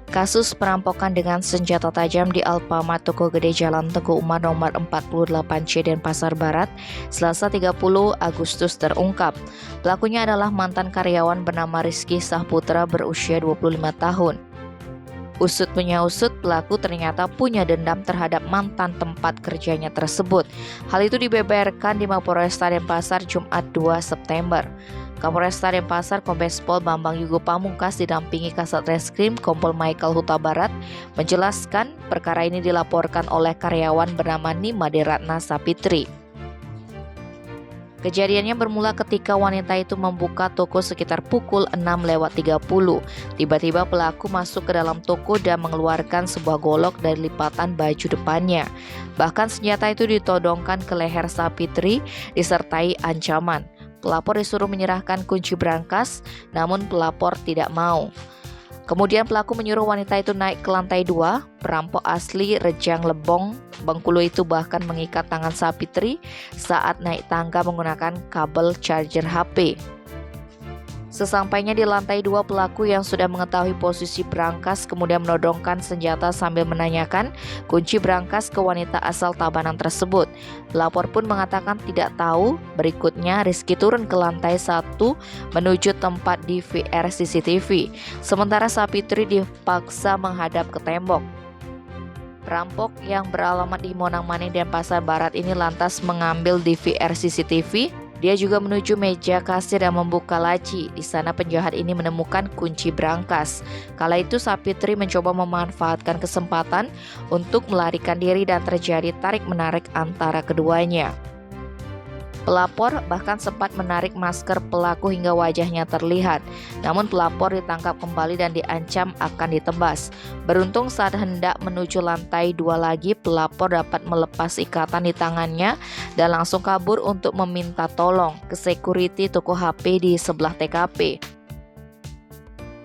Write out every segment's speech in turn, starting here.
Kasus perampokan dengan senjata tajam di Alfamart Toko Gede Jalan Teguh Umar nomor 48C Denpasar Barat, Selasa 30 Agustus terungkap. Pelakunya adalah mantan karyawan bernama Rizky Sahputra berusia 25 tahun. Usut punya usut, pelaku ternyata punya dendam terhadap mantan tempat kerjanya tersebut. Hal itu dibeberkan di Mapolresta Denpasar Jumat 2 September. Kapolresta Denpasar Kombes Pol Bambang Yugo Pamungkas didampingi Kasat Reskrim Kompol Michael Huta Barat menjelaskan perkara ini dilaporkan oleh karyawan bernama Nima Deratna Sapitri. Kejadiannya bermula ketika wanita itu membuka toko sekitar pukul 6:30. Tiba-tiba pelaku masuk ke dalam toko dan mengeluarkan sebuah golok dari lipatan baju depannya. Bahkan senjata itu ditodongkan ke leher Sapitri disertai ancaman. Pelapor disuruh menyerahkan kunci brankas, namun pelapor tidak mau. Kemudian pelaku menyuruh wanita itu naik ke lantai 2. Perampok asli Rejang Lebong, Bengkulu itu bahkan mengikat tangan Sapitri saat naik tangga menggunakan kabel charger HP. Sesampainya di lantai 2, pelaku yang sudah mengetahui posisi brankas kemudian menodongkan senjata sambil menanyakan kunci brankas ke wanita asal Tabanan tersebut. Pelapor pun mengatakan tidak tahu. Berikutnya Rizky turun ke lantai 1 menuju tempat DVR CCTV. Sementara Sapitri dipaksa menghadap ke tembok. Perampok yang beralamat di Monang Maning Denpasar Barat ini lantas mengambil DVR CCTV. Dia juga menuju meja kasir dan membuka laci. Di sana penjahat ini menemukan kunci brankas. Kala itu Sapitri mencoba memanfaatkan kesempatan untuk melarikan diri dan terjadi tarik-menarik antara keduanya. Pelapor bahkan sempat menarik masker pelaku hingga wajahnya terlihat. Namun pelapor ditangkap kembali dan diancam akan ditebas. Beruntung saat hendak menuju lantai 2 lagi, pelapor dapat melepas ikatan di tangannya dan langsung kabur untuk meminta tolong ke security toko HP di sebelah TKP.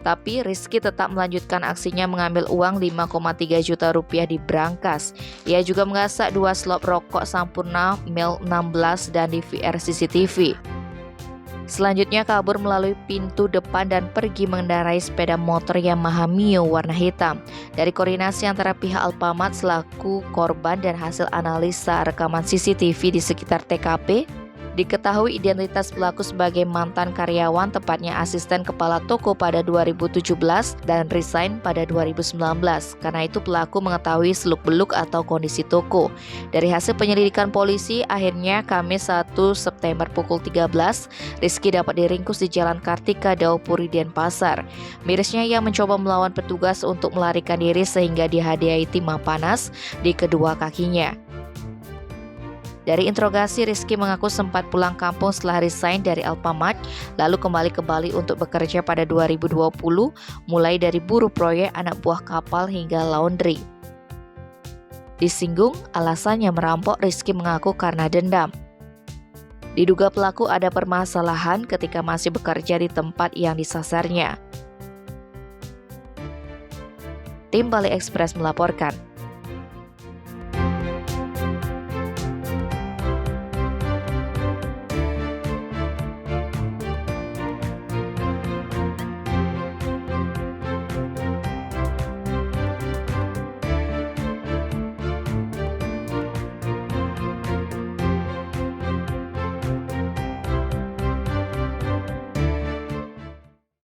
Tapi Rizky tetap melanjutkan aksinya mengambil uang 5,3 juta rupiah di brankas. Ia juga menggasak 2 slop rokok Sampurna Mil 16 dan DVR CCTV. Selanjutnya kabur melalui pintu depan dan pergi mengendarai sepeda motor Yamaha Mio warna hitam. Dari koordinasi antara pihak Alfamart selaku korban dan hasil analisa rekaman CCTV di sekitar TKP, diketahui identitas pelaku sebagai mantan karyawan, tepatnya asisten kepala toko pada 2017 dan resign pada 2019. Karena itu pelaku mengetahui seluk-beluk atau kondisi toko. Dari hasil penyelidikan polisi, akhirnya Kamis 1 September pukul 13, Rizky dapat diringkus di Jalan Kartika Daopuri Denpasar. Mirisnya ia mencoba melawan petugas untuk melarikan diri sehingga dihadiahi timah panas di kedua kakinya. Dari interogasi, Rizky mengaku sempat pulang kampung setelah resign dari Alfamart, lalu kembali ke Bali untuk bekerja pada 2020, mulai dari buruh proyek, anak buah kapal hingga laundry. Disinggung alasannya merampok, Rizky mengaku karena dendam. Diduga pelaku ada permasalahan ketika masih bekerja di tempat yang disasarnya. Tim Bali Express melaporkan.